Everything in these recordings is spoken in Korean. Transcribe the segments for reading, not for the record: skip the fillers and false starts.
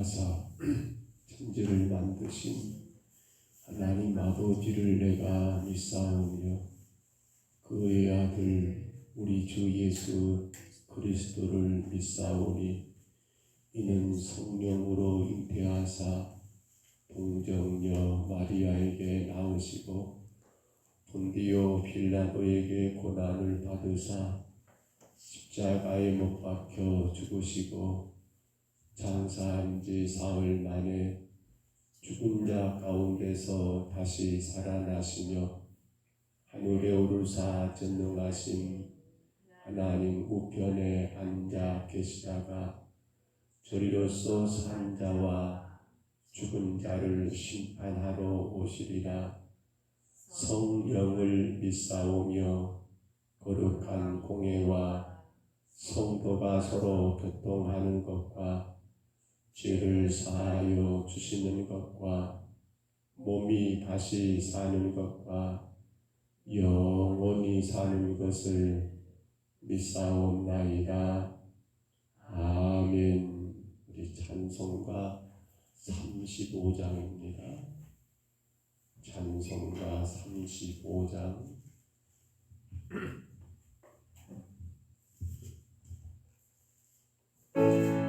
하사 천지를 만드신 하나님 아버지를 내가 믿사오며 그의 아들 우리 주 예수 그리스도를 믿사오니 이는 성령으로 잉태하사 동정녀 마리아에게 낳으시고 본디오 빌라도에게 고난을 받으사 십자가에 못 박혀 죽으시고 장사한 지 사흘 만에 죽은 자 가운데서 다시 살아나시며 하늘에 오르사 전능하신 하나님 우편에 앉아 계시다가 저리로서 산 자와 죽은 자를 심판하러 오시리라. 성령을 믿사오며 거룩한 공예와 성도가 서로 교통하는 것과 죄를 사하여 주시는 것과 몸이 다시 사는 것과 영원히 사는 것을 믿사옵나이다. 아멘. 우리 찬송가 35장입니다. 찬송가 35장. 예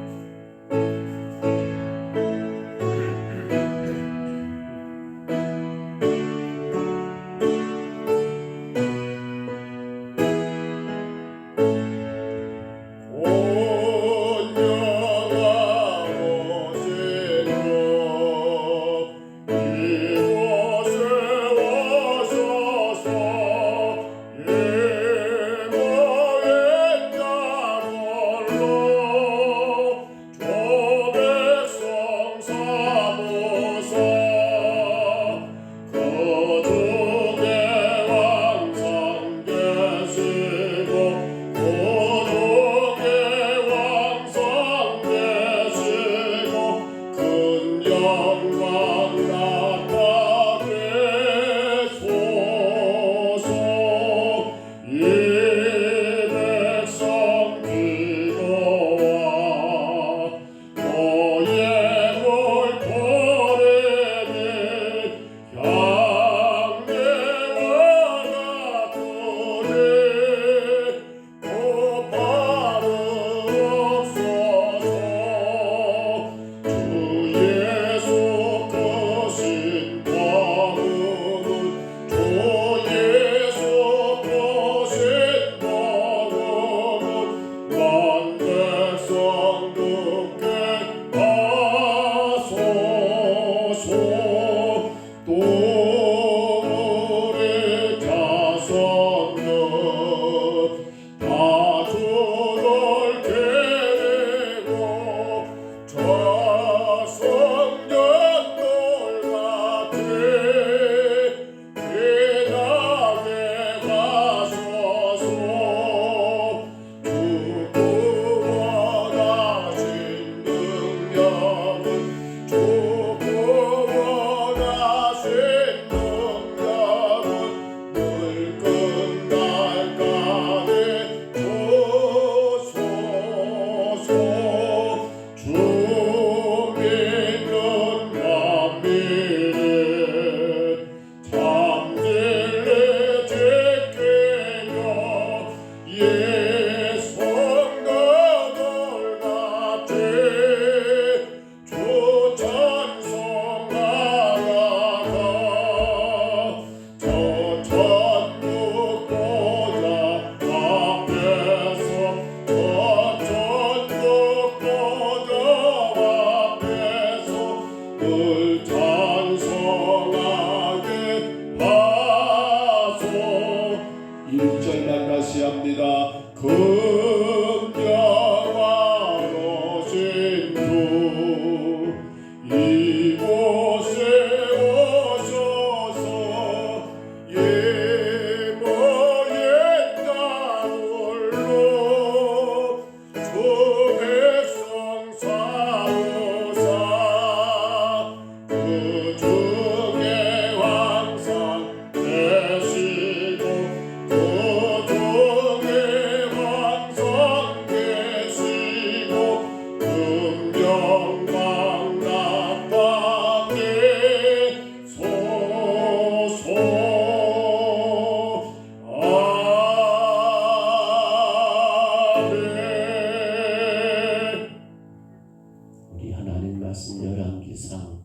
열왕기상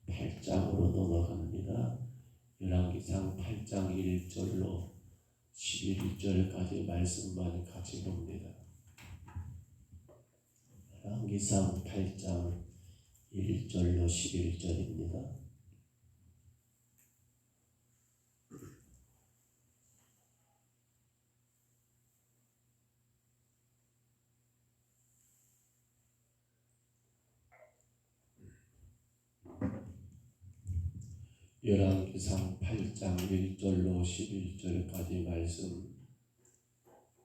8장으로 넘어갑니다. 열왕기상 8장 1절로 11절까지 말씀만 같이 봅니다. 열왕기상 8장 1절로 11절입니다. 열왕기상 8장 1절로 11절까지 말씀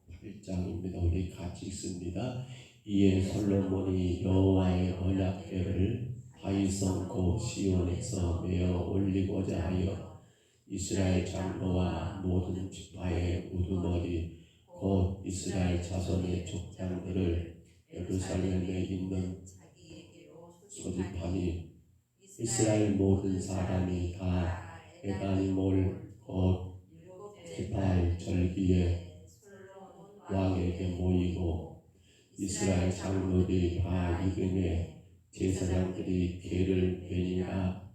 8장입니다. 우리 같이 읽습니다. 이에 솔로몬이 여호와의 언약궤를 바위성 곧 시온에서 메어 올리고자 하여 이스라엘 장로와 모든 지파의 우두머리 곧 이스라엘 자손의 족장들을 예루살렘에 있는 소집하니 이스라엘 모든 사람이 다 에다니몰 곧 기팔 절기에 왕에게 모이고 이스라엘 장로들이 다 이름에 제사장들이 궤를 베니라.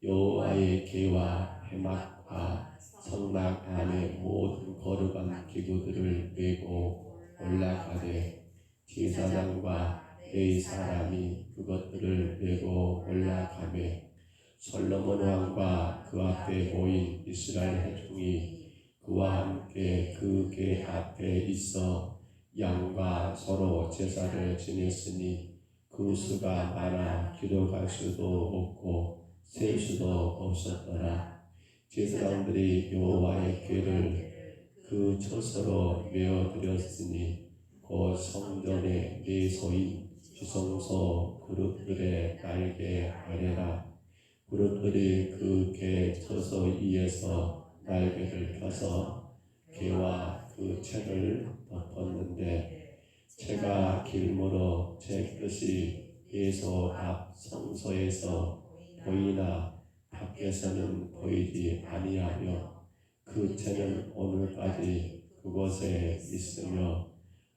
여호와의 궤와 해막과 성막 안에 모든 거룩한 기구들을 메고 올라가되 제사장과 레위 사람이 그것들을 메고 올라가매 솔로몬 왕과 그 앞에 모인 이스라엘 회중이 그와 함께 그 궤 앞에 있어 양과 서로 제사를 지냈으니 그 수가 많아 기록할 수도 없고 셀 수도 없었더라. 제사장들이 여호와의 궤를 그 처소로 메어드렸으니 곧 성전의 내소인 지성소 그룹들의 날개 아래라. 그룹들이 그 궤 처소 위에서 날개를 펴서 궤와 그 채를 덮었는데 채가 길므로 채 끝이 예소 앞 성소에서 보이나 밖에서는 보이지 아니하며 그 채는 오늘까지 그곳에 있으며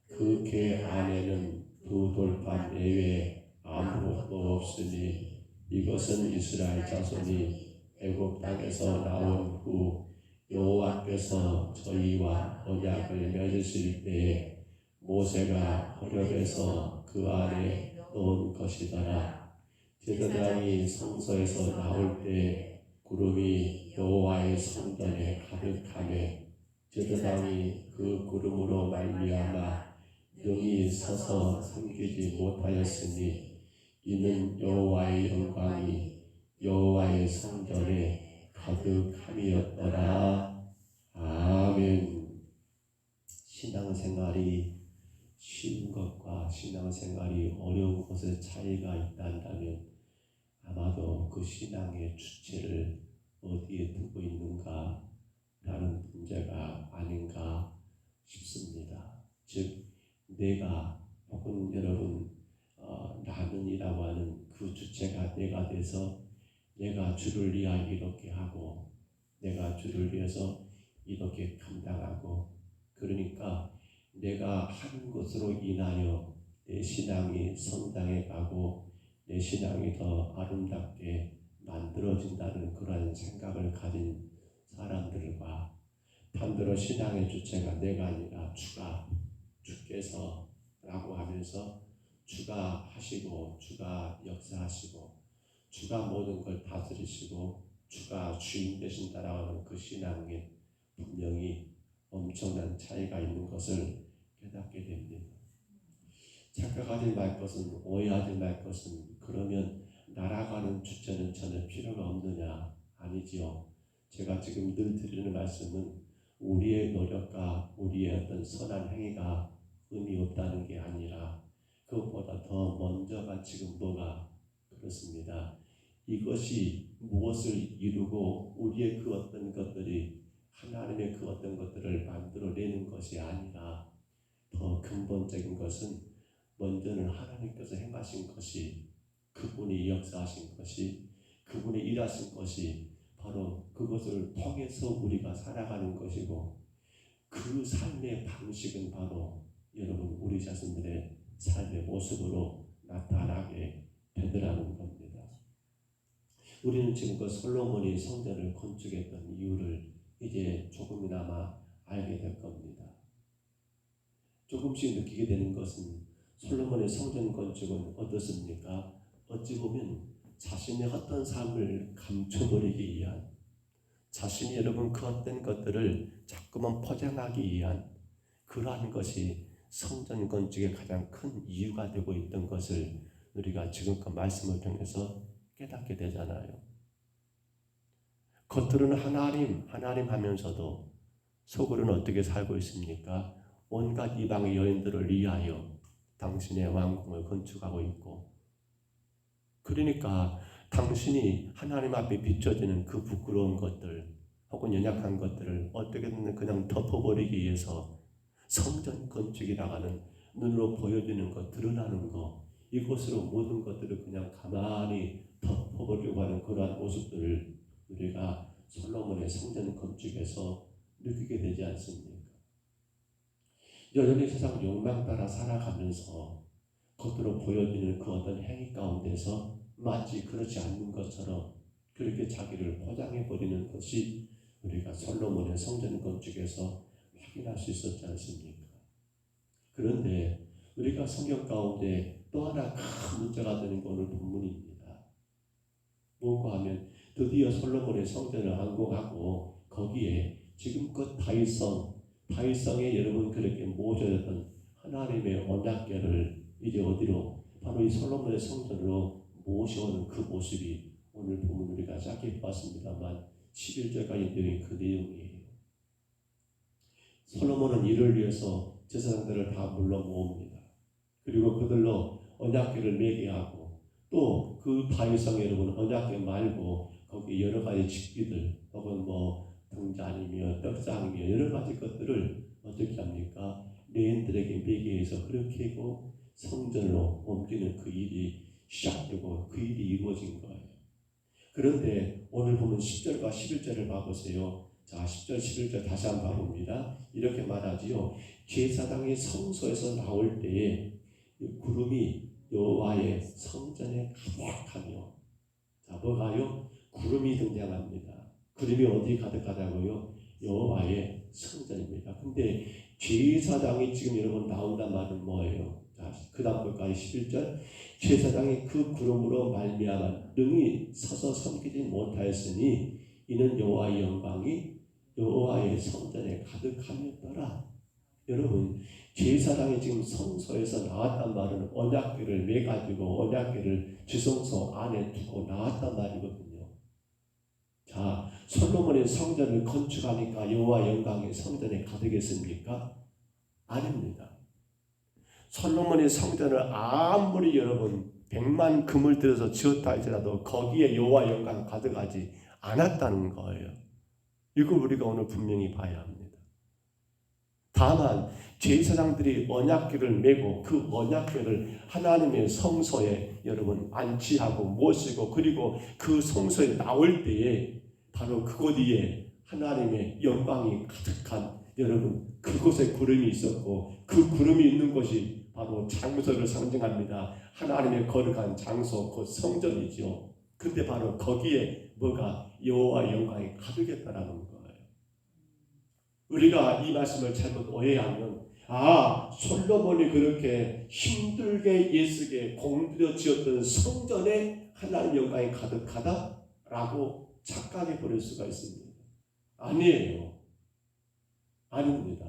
그 궤 안에는 두 돌판 외에 아무것도 없으니 이것은 이스라엘 자손이 애굽 땅에서 나온 후 여호와께서 저희와 언약을 맺으실 때에 모세가 호렙에서 그 안에 넣은 것이더라. 제사장이 성소에서 나올 때 구름이 여호와의 성전에 가득하매 제사장이 그 구름으로 말미암아 능히 서서 섬기지 못하였으니 이는 여호와의 영광이 여호와의 성전에 가득함이었더라. 아멘. 신앙생활이 쉬운 것과 신앙생활이 어려운 것의 차이가 있다면 아마도 그 신앙의 주체를 어디에 두고 있는가 라는 문제가 아닌가 싶습니다. 즉 내가 혹은 여러분 나는이라고 하는 그 주체가 내가 돼서 내가 주를 위하여 이렇게 하고 내가 주를 위해서 이렇게 감당하고 그러니까 내가 하는 것으로 인하여 내 신앙이 성장해 가고 내 신앙이 더 아름답게 만들어진다는 그런 생각을 가진 사람들과 반대로 신앙의 주체가 내가 아니라 주께서 라고 하면서 주가 하시고 주가 역사하시고 주가 모든 걸 다스리시고 주가 주인 되신다라고 하는 그 신앙에 분명히 엄청난 차이가 있는 것을 깨닫게 됩니다. 착각하지 말 것은 오해하지 말 것은 그러면 날아가는 주체는 전혀 필요가 없느냐? 아니지요. 제가 지금 늘 드리는 말씀은 우리의 노력과 우리의 어떤 선한 행위가 의미 없다는 게 아니라 그것보다 더 먼저가 지금 뭐가 그렇습니다. 이것이 무엇을 이루고 우리의 그 어떤 것들이 하나님의 그 어떤 것들을 만들어내는 것이 아니라 더 근본적인 것은 먼저는 하나님께서 행하신 것이 그분이 역사하신 것이 그분이 일하신 것이 바로 그것을 통해서 우리가 살아가는 것이고 그 삶의 방식은 바로 여러분 우리 자신들의 삶의 모습으로 나타나게 되더라는 겁니다. 우리는 지금 그 솔로몬이 성전을 건축했던 이유를 이제 조금이나마 알게 될 겁니다. 조금씩 느끼게 되는 것은 솔로몬의 성전 건축은 어떻습니까? 어찌 보면 자신의 어떤 삶을 감춰버리기 위한, 자신이 여러분 그 어떤 것들을 자꾸만 포장하기 위한 그러한 것이 성전 건축의 가장 큰 이유가 되고 있던 것을 우리가 지금껏 말씀을 통해서 깨닫게 되잖아요. 겉으로는 하나님 하면서도 속으로는 어떻게 살고 있습니까? 온갖 이방의 여인들을 위하여 당신의 왕궁을 건축하고 있고, 그러니까 당신이 하나님 앞에 비춰지는 그 부끄러운 것들 혹은 연약한 것들을 어떻게든 그냥 덮어버리기 위해서 성전 건축이라고 하는 눈으로 보여지는 것, 드러나는 것, 이것으로 모든 것들을 그냥 가만히 덮어버리려고 하는 그러한 모습들을 우리가 솔로몬의 성전 건축에서 느끼게 되지 않습니까? 여전히 세상 욕망 따라 살아가면서 겉으로 보여지는 그 어떤 행위 가운데서 마치 그렇지 않는 것처럼 그렇게 자기를 포장해버리는 것이 우리가 솔로몬의 성전 건축에서 확인할 수 있었지 않습니까? 그런데 우리가 성경 가운데 또 하나 큰 문제가 되는 오늘 본문입니다. 뭔가 하면 드디어 솔로몬의 성전을 완공하고 거기에 지금껏 다윗성에 여러분 그렇게 모셔졌던 하나님의 언약궤를 이제 어디로? 바로 이 솔로몬의 성전으로 모셔오는 그 모습이 오늘 보면 우리가 짧게 봤습니다만 11절까지 내용이 그 내용이에요. 솔로몬은 이를 위해서 제사장들을 다 불러 모읍니다. 그리고 그들로 언약궤를 매게 하고 또 그 다윗성에 여러분 언약궤 말고 거기 여러 가지 집기들 혹은 등잔이며 떡상이며 여러 가지 것들을 어떻게 합니까? 레인들에게 매게 해서 그렇게 하고 성전으로 옮기는 그 일이 시작되고 그 일이 이루어진 거예요. 그런데 오늘 보면 10절과 11절을 봐보세요. 자, 10절, 11절 다시 한번 봐봅니다. 이렇게 말하지요. 제사장이 성소에서 나올 때에 구름이 여호와의 성전에 가득하며, 자, 뭐가요? 구름이 등장합니다. 구름이 어디 가득하다고요? 여호와의 성전입니다. 근데 제사장이 지금 여러분 나온단 말은 뭐예요? 자, 그 다음 것까지 11절. 제사장이 그 구름으로 말미암아 능히 서서 섬기지 못하였으니 이는 여호와의 영광이 여호와의 성전에 가득함이었더라. 여러분, 제사장이 지금 성소에서 나왔단 말은 언약궤를 매가지고 언약궤를 지성소 안에 두고 나왔단 말이거든요. 자, 솔로몬의 성전을 건축하니까 여호와 영광의 성전에 가득했습니까? 아닙니다. 솔로몬의 성전을 아무리 여러분 100만 금을 들여서 지었다 할지라도 거기에 여호와 영광 가득하지 않았다는 거예요. 이걸 우리가 오늘 분명히 봐야 합니다. 다만 제사장들이 언약궤를 메고 그 언약궤를 하나님의 성소에 여러분 안치하고 모시고 그리고 그 성소에 나올 때에 바로 그곳 위에 하나님의 영광이 가득한 여러분 그곳에 구름이 있었고 그 구름이 있는 곳이 바로 장소를 상징합니다. 하나님의 거룩한 장소 곧 성전이죠. 근데 바로 거기에 뭐가 여호와 영광이 가득했다라는 거예요. 우리가 이 말씀을 잘못 오해하면 솔로몬이 그렇게 힘들게 예수께 공들여 지었던 성전에 하나님 영광이 가득하다라고 착각해 버릴 수가 있습니다. 아니에요. 아닙니다.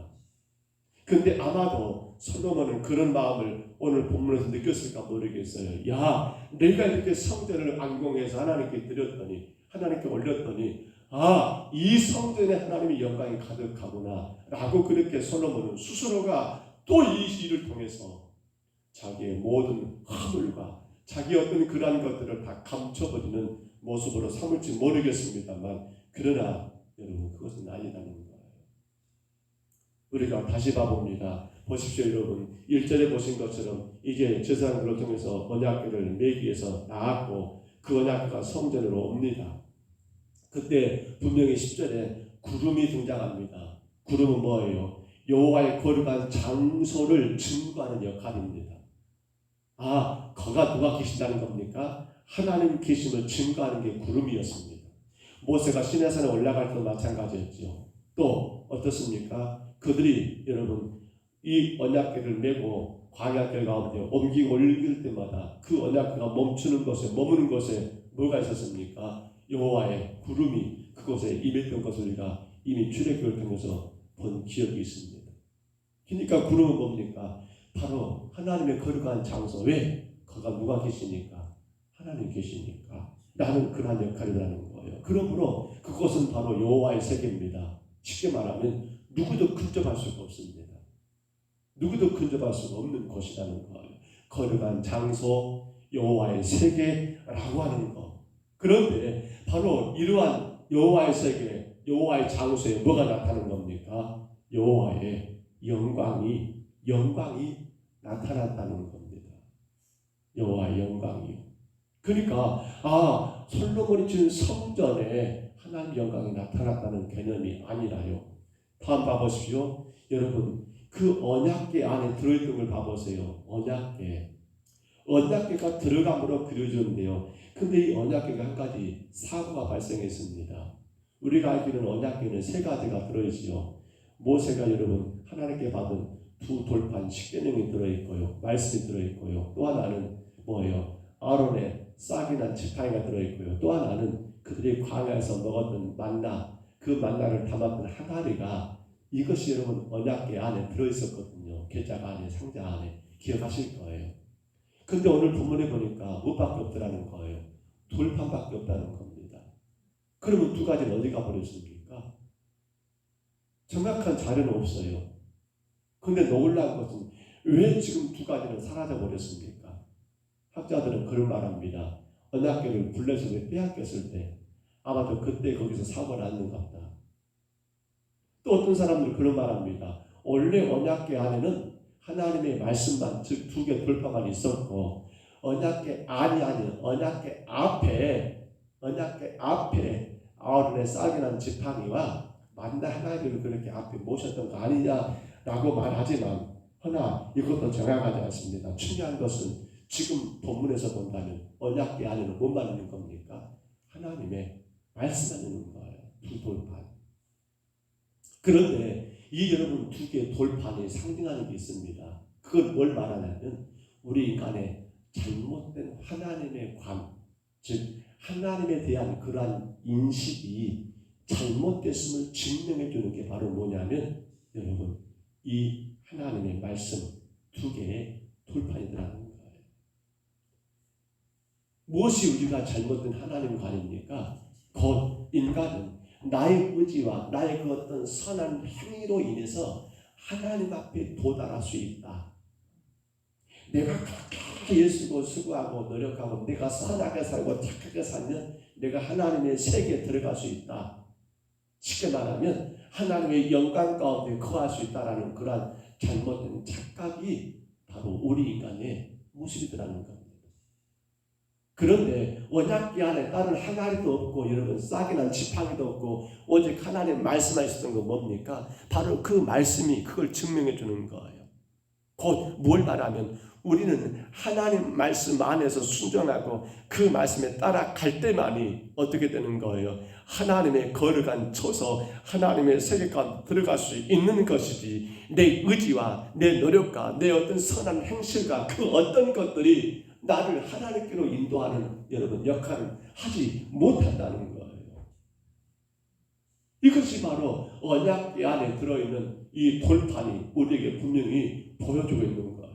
근데 아마도 솔로몬은 그런 마음을 오늘 본문에서 느꼈을까 모르겠어요. 야, 내가 이렇게 성전을 완공해서 하나님께 드렸더니 하나님께 올렸더니 이 성전에 하나님의 영광이 가득하구나 라고 그렇게 솔로몬은 스스로가 또 이 일을 통해서 자기의 모든 허물과 자기 어떤 그러한 것들을 다 감춰버리는 모습으로 삼을지 모르겠습니다만 그러나 여러분 그것은 아니라는 거예요. 우리가 다시 봐봅니다. 보십시오 여러분. 1절에 보신 것처럼 이제 제사장들을 통해서 언약궤를 매기 위해서 나왔고 그 언약궤가 성전으로 옵니다. 그때 분명히 10절에 구름이 등장합니다. 구름은 뭐예요? 여호와의 거룩한 장소를 증거하는 역할입니다. 거가 누가 계신다는 겁니까? 하나님 계심을 증거하는 게 구름이었습니다. 모세가 시내산에 올라갈 때도 마찬가지였죠. 또 어떻습니까? 그들이 여러분 이 언약궤를 메고 광야길 가운데 옮기고 올릴 때마다 그 언약궤가 멈추는 곳에 머무는 곳에 뭐가 있었습니까? 여호와의 구름이 그곳에 임했던 것을 우리가 이미 출애굽을 통해서 본 기억이 있습니다. 그러니까 구름은 뭡니까? 바로 하나님의 거룩한 장소. 왜? 거기가 누가 계시니까? 하나님 계시니까 라는 그러한 역할이라는 거예요. 그러므로 그곳은 바로 여호와의 세계입니다. 쉽게 말하면 누구도 근접할 수가 없습니다. 누구도 근접할 수가 없는 곳이라는 거예요. 거룩한 장소, 여호와의 세계라고 하는 것. 그런데 바로 이러한 여호와의 세계, 여호와의 장소에 뭐가 나타나는 겁니까? 여호와의 영광이 나타났다는 겁니다. 여호와의 영광이요. 그러니까 솔로몬이 지은 성전에 하나님의 영광이 나타났다는 개념이 아니라요. 다음 봐보십시오. 여러분 그 언약궤 안에 들어있던 걸 봐보세요. 언약궤가 들어감으로 그려졌는데요. 근데 이 언약궤가 한 가지 사고가 발생했습니다. 우리가 알기로는 언약궤는 세 가지가 들어있지요. 모세가 여러분 하나님께 받은 두 돌판 십계명이 들어있고요. 말씀이 들어있고요. 또 하나는 뭐예요? 아론의 싹이 난 지팡이가 들어있고요. 또 하나는 그들이 광야에서 먹었던 만나, 그 만나를 담았던 항아리가 이것이 여러분 언약궤 안에 들어있었거든요. 계좌 안에, 상자 안에. 기억하실 거예요. 근데 오늘 본문에 보니까 무엇밖에 없더라는 거예요. 돌판밖에 없다는 겁니다. 그러면 두 가지는 어디 가버렸습니까? 정확한 자료는 없어요. 근데 놀라운 것은 왜 지금 두 가지는 사라져 버렸습니까? 학자들은 그런 말합니다. 언약궤를 불려서 빼앗겼을 때 아마도 그때 거기서 사고가 났는가 보다. 또 어떤 사람들은 그런 말합니다. 원래 언약궤 안에는 하나님의 말씀만, 즉 두 개 돌파만 있었고 언약궤 안이 아닌 언약궤 앞에 아론의 싹이 난 지팡이와 만나 하나님을 그렇게 앞에 모셨던 거 아니냐라고 말하지만 허나 이것도 정확하지 않습니다. 중요한 것은 지금 본문에서 본다면 언약궤 안에는 뭐만 있는 겁니까? 하나님의 말씀만 있는 거예요. 두 돌판. 그런데 이 여러분 두 개의 돌판이 상징하는 게 있습니다. 그건 뭘 말하냐면 우리 인간의 잘못된 하나님의 즉 하나님에 대한 그러한 인식이 잘못됐음을 증명해 주는 게 바로 뭐냐면 여러분 이 하나님의 말씀 두 개의 돌판이라는 거예요. 무엇이 우리가 잘못된 하나님관입니까? 곧 인간은 나의 의지와 나의 그 어떤 선한 행위로 인해서 하나님 앞에 도달할 수 있다. 내가 그렇게 애쓰고 수고하고 노력하고 내가 선하게 살고 착하게 살면 내가 하나님의 세계에 들어갈 수 있다. 쉽게 말하면 하나님의 영광 가운데 거할 수 있다라는 그러한 잘못된 착각이 바로 우리 인간의 모습이라는 겁니다. 그런데 언약궤 안에 다른 항아리도 없고 여러분 싹이 난 지팡이도 없고 오직 하나님 말씀만 있었던 건 뭡니까? 바로 그 말씀이 그걸 증명해 주는 거예요. 곧 뭘 말하면 우리는 하나님 말씀 안에서 순종하고 그 말씀에 따라갈 때만이 어떻게 되는 거예요? 하나님의 거룩한 처소, 하나님의 세계관 들어갈 수 있는 것이지 내 의지와 내 노력과 내 어떤 선한 행실과 그 어떤 것들이 나를 하나님께로 인도하는 여러분 역할을 하지 못한다는 거예요. 이것이 바로 언약궤 안에 들어있는 이 돌판이 우리에게 분명히 보여주고 있는 거예요.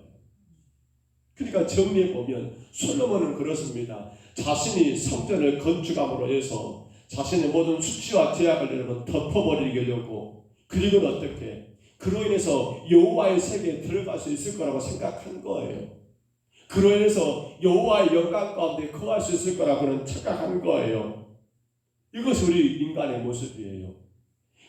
그러니까 정리해 보면 솔로몬은 그렇습니다. 자신이 성전을 건축함으로 해서 자신의 모든 수치와 죄악을 여러분 덮어버리려고 그리고 어떻게 그로 인해서 여호와의 세계에 들어갈 수 있을 거라고 생각한 거예요. 그로 인해서 여호와의 영광 가운데 거할 수 있을 거라고는 착각한 거예요. 이것이 우리 인간의 모습이에요.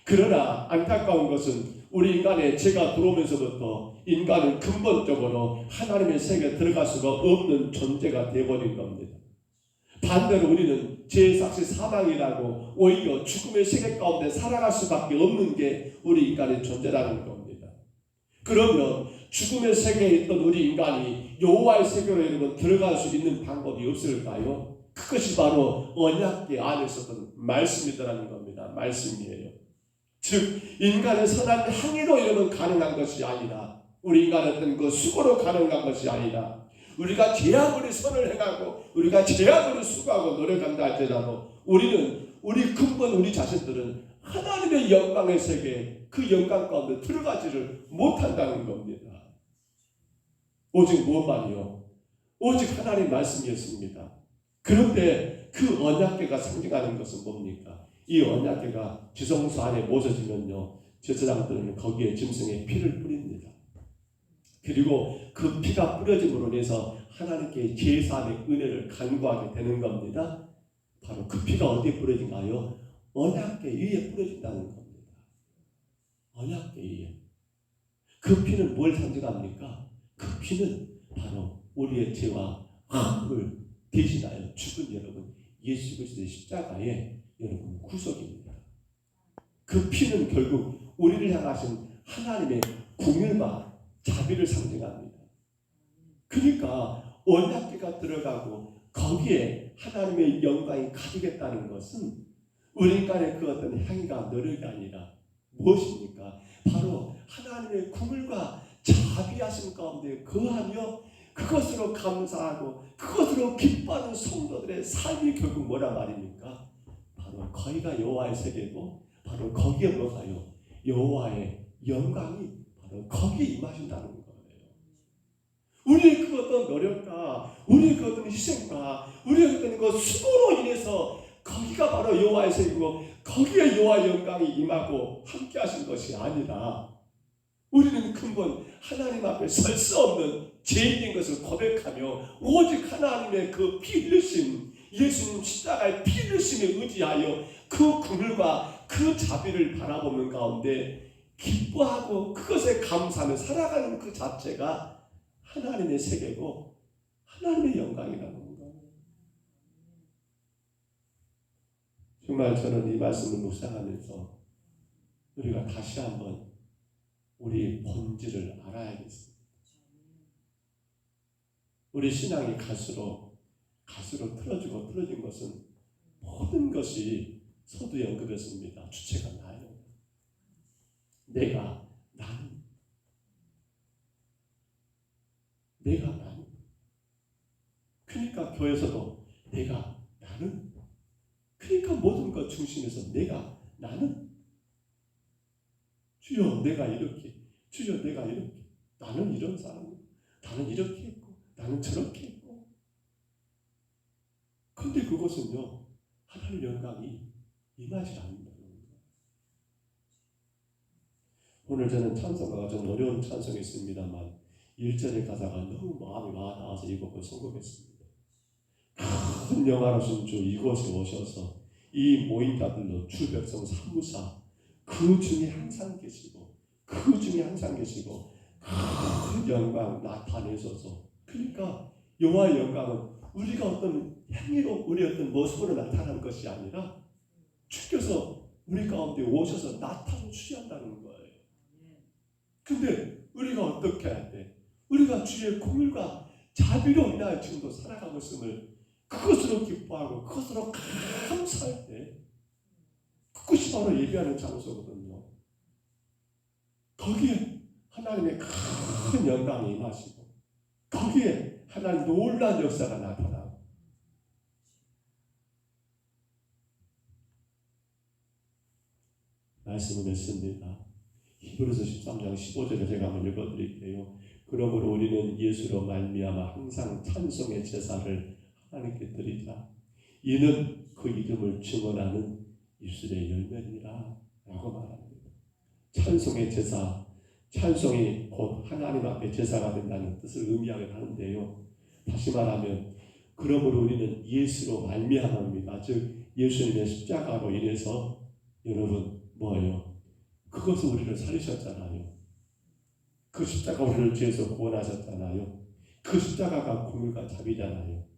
그러나 안타까운 것은 우리 인간의 죄가 들어오면서부터 인간은 근본적으로 하나님의 세계에 들어갈 수가 없는 존재가 되어버린 겁니다. 반대로 우리는 죄의 삭시 사망이라고 오히려 죽음의 세계 가운데 살아갈 수밖에 없는 게 우리 인간의 존재라는 겁니다. 그러면 죽음의 세계에 있던 우리 인간이 여호와의 세계로 여러분 들어갈 수 있는 방법이 없을까요? 그것이 바로 언약궤 안에 있었던 말씀이더라는 겁니다. 말씀이에요. 즉 인간의 선한 행위로 이러면 가능한 것이 아니라, 우리 인간의 어떤 그 수고로 가능한 것이 아니라, 우리가 죄악으로 선을 행하고 우리가 죄악으로 수고하고 노력한다 할지라도 우리 근본 우리 자신들은 하나님의 영광의 세계에 그 영광 가운데 들어가지를 못한다는 겁니다. 오직 무엇만이요? 오직 하나님의 말씀이었습니다. 그런데 그 언약궤가 상징하는 것은 뭡니까? 이 언약궤가 지성소 안에 모셔지면요, 제사장들은 거기에 짐승의 피를 뿌립니다. 그리고 그 피가 뿌려짐으로 인해서 하나님께 제사의 은혜를 간구하게 되는 겁니다. 바로 그 피가 어디에 뿌려진가요? 언약궤 위에 뿌려진다는 겁니다. 언약궤 위에. 그 피는 뭘 상징합니까? 그 피는 바로 우리의 죄와 악을 대신하여 죽은 여러분 예수 그리스도의 십자가의 여러분 구속입니다. 그 피는 결국 우리를 향하신 하나님의 긍휼과 자비를 상징합니다. 그러니까 언약궤가 들어가고 거기에 하나님의 영광이 가득했다는 것은 우리 인간의 그 어떤 행위가 노력이 아니라 무엇입니까? 바로 하나님의 긍휼과 자비하심 가운데 거하며 그것으로 감사하고 그것으로 기뻐하는 성도들의 삶이 결국 뭐라 말입니까? 바로 거기가 여호와의 세계고, 바로 거기에 뭐가요? 여호와의 영광이 바로 거기에 임하신다는 거예요. 우리의 그 어떤 노력과 우리의 그 어떤 희생과 우리의 어떤 그 수고로 인해서 거기가 바로 여호와의 세계고 거기에 여호와의 영광이 임하고 함께 하신 것이 아니라, 우리는 근본 하나님 앞에 설 수 없는 죄인인 것을 고백하며 오직 하나님의 그 피 흘리심, 예수님 십자가의 피 흘리심에 의지하여 그 긍휼과 그 자비를 바라보는 가운데 기뻐하고 그것에 감사하며 살아가는 그 자체가 하나님의 세계고 하나님의 영광이라는 거예요. 정말 저는 이 말씀을 묵상하면서 우리가 다시 한번 우리 본질을 알아야겠습니다. 우리 신앙이 갈수록 틀어진 것은 모든 것이 서두에 언급했습니다. 주체가 나예요. 나는. 그러니까 교회에서도 나는. 그러니까 모든 것 중심에서 나는. 주여 내가 이렇게, 주여 내가 이렇게, 나는 이런 사람이고, 나는 이렇게 했고, 나는 저렇게 했고. 근데 그것은요, 하나님 영광이 임하지 않는다는 거예요. 오늘 저는 찬송가가 좀 어려운 찬송이 있습니다만 1절의 가사가 너무 마음이 와닿아서 이 곡을 선곡했습니다. 큰 영화로신 주 이곳에 오셔서 이 모인 자들로 주 백성 삼무사 그 중에 항상 계시고 큰 영광 나타내셔서, 그러니까 여호와의 영광은 우리가 어떤 행위로 우리의 어떤 모습으로 나타나는 것이 아니라 주께서 우리 가운데 오셔서 나타나 주신다는 거예요. 근데 우리가 어떻게 해야 돼? 우리가 주의 긍휼과 자비로 인하여 지금도 살아가고 있음을 그것으로 기뻐하고 그것으로 감사할 때, 그것이 바로 예배하는 장소거든요. 거기에 하나님의 큰 영광이 임하시고 거기에 하나님 놀라운 역사가 나타나고, 말씀을 했습니다. 히브리서 13장 15절에 제가 한번 읽어드릴게요. 그러므로 우리는 예수로 말미암아 항상 찬송의 제사를 하나님께 드리자. 이는 그 이름을 증언하는 입술의 열매니라 라고 말합니다. 찬송의 제사, 찬송이 곧 하나님 앞에 제사가 된다는 뜻을 의미하게 하는데요. 다시 말하면 그러므로 우리는 예수로 말미암아입니다. 즉 예수님의 십자가로 인해서 여러분 뭐예요? 그것을 우리를 살리셨잖아요. 그 십자가 우리를 죄에서 구원하셨잖아요. 그 십자가가 긍휼과 자비잖아요.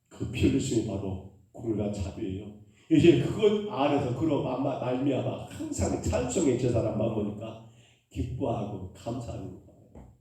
그 피 흘리심이 바로 긍휼과 자비예요. 이제 그것 안에서 그로 말미암아 항상 찬송의 제사란 마음이니까 기뻐하고 감사하는 거예요.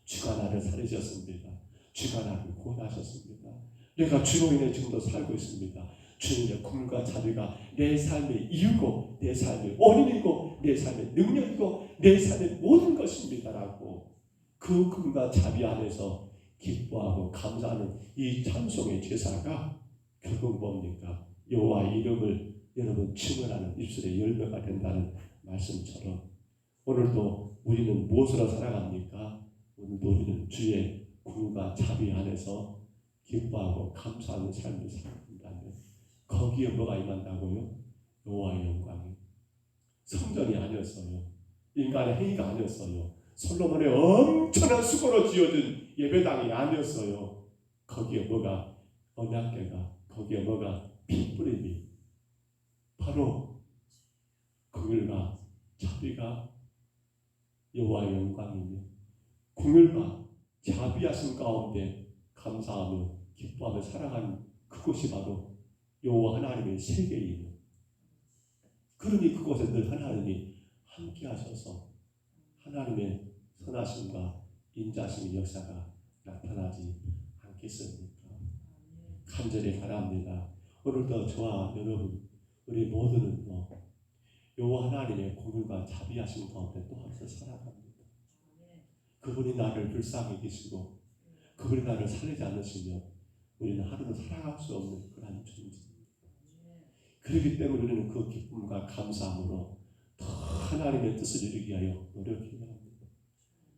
주가 나를 살리셨습니다. 주가 나를 구원하셨습니다. 내가 주로 인해 지금도 살고 있습니다. 주님의 궁과 자비가 내 삶의 이유고 내 삶의 원인이고 내 삶의 능력이고 내 삶의 모든 것입니다라고 그 궁과 자비 안에서 기뻐하고 감사하는 이 찬송의 제사가 결국 뭡니까? 여호와의 이름을 여러분 칭언하는 입술의 열매가 된다는 말씀처럼 오늘도 우리는 무엇으로 살아갑니까? 오늘도 우리는 주의 궁과 자비 안에서 기뻐하고 감사하는 삶을 살아간다면 거기에 뭐가 임한다고요? 여호와의 영광이. 성전이 아니었어요. 인간의 행위가 아니었어요. 솔로몬의 엄청난 수고로 지어진 예배당이 아니었어요. 거기에 뭐가 언약궤가, 거기에 뭐가 핏뿌림이 바로 긍휼과 자비가 여호와의 영광이며 긍휼과 자비하신 가운데 감사하며 기뻐하며 살아가는 그곳이 바로 여호와 하나님의 세계이며 그러니 그곳에 늘 하나님이 함께 하셔서 하나님의 선하심과 인자심의 역사가 나타나지 않겠습니까? 간절히 바랍니다. 오늘도 저와 여러분 우리 모두는 여호와 하나님의 긍휼과 자비하심 가운데 또 항상 살아갑니다. 그분이 나를 불쌍히 계시고 그분이 나를 살리지 않으시면 우리는 하루도 살아갈 수 없는 그런 존재입니다. 그렇기 때문에 우리는 그 기쁨과 감사함으로 더 하나님의 뜻을 이루기 위하여 노력해야 합니다.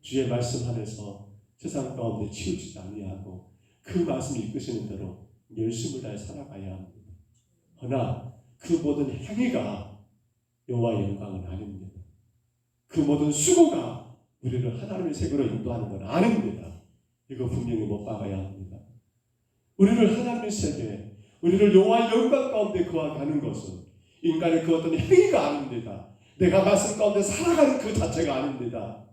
주의 말씀 안에서 세상 가운데 치우치지 아니하고 그 말씀이 이끄시는 대로 열심을 다해 살아가야 합니다. 그러나 그 모든 행위가 여호와의 영광은 아닙니다. 그 모든 수고가 우리를 하나님의 세계로 인도하는 건 아닙니다. 이거 분명히 못 박아야 합니다. 우리를 하나님의 세계, 우리를 여호와의 영광 가운데 거하게 하는 것은 인간의 그 어떤 행위가 아닙니다. 내가 말씀 가운데 살아가는 그 자체가 아닙니다.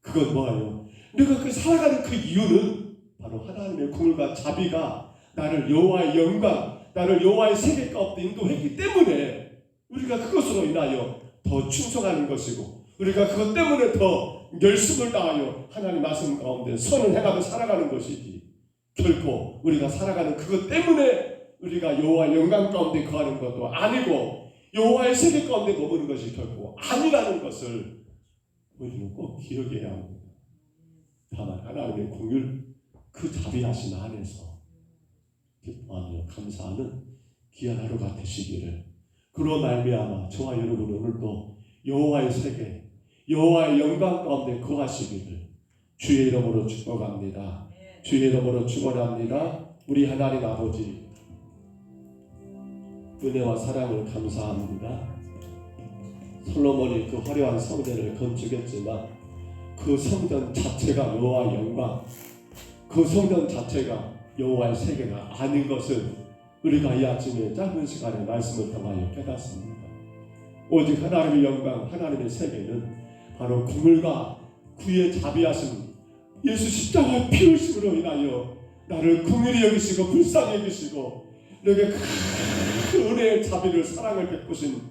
그건 뭐예요? 내가 그 살아가는 그 이유는 바로 하나님의 긍휼과 자비가 나를 여호와의 영광, 나를 여호와의 세계 가운데 인도했기 때문에 우리가 그것으로 인하여 더 충성하는 것이고 우리가 그것 때문에 더 열심을 다하여 하나님 말씀 가운데 선을 행하며 살아가는 것이지 결코 우리가 살아가는 그것 때문에 우리가 여호와의 영광 가운데 거하는 것도 아니고 여호와의 세계 가운데 머무는 것이 결코 아니라는 것을 우리는 꼭 기억해야 합니다. 다만 하나님의 긍휼 그 자비하신 안에서 기뻐하며 감사하는 귀한 하루가 되시기를 그로 말미암아 저와 여러분 오늘도 여호와의 세계 여호와의 영광 가운데 거하시기를 주의 이름으로 축복합니다. 주의 이름으로 축원합니다. 우리 하나님 아버지 은혜와 사랑을 감사합니다. 솔로몬이 그 화려한 성전을 건축했지만 그 성전 자체가 여호와의 영광, 그 성전 자체가 여호와의 세계가 아닌 것을 우리가 이 아침에 짧은 시간에 말씀을 통하여 깨닫습니다. 오직 하나님의 영광, 하나님의 세계는 바로 긍휼과 구의 자비하심, 예수 십자가의 피 흘리심으로 인하여 나를 긍휼히 여기시고 불쌍히 여기시고 내게 큰 은혜의 자비를 사랑을 베푸신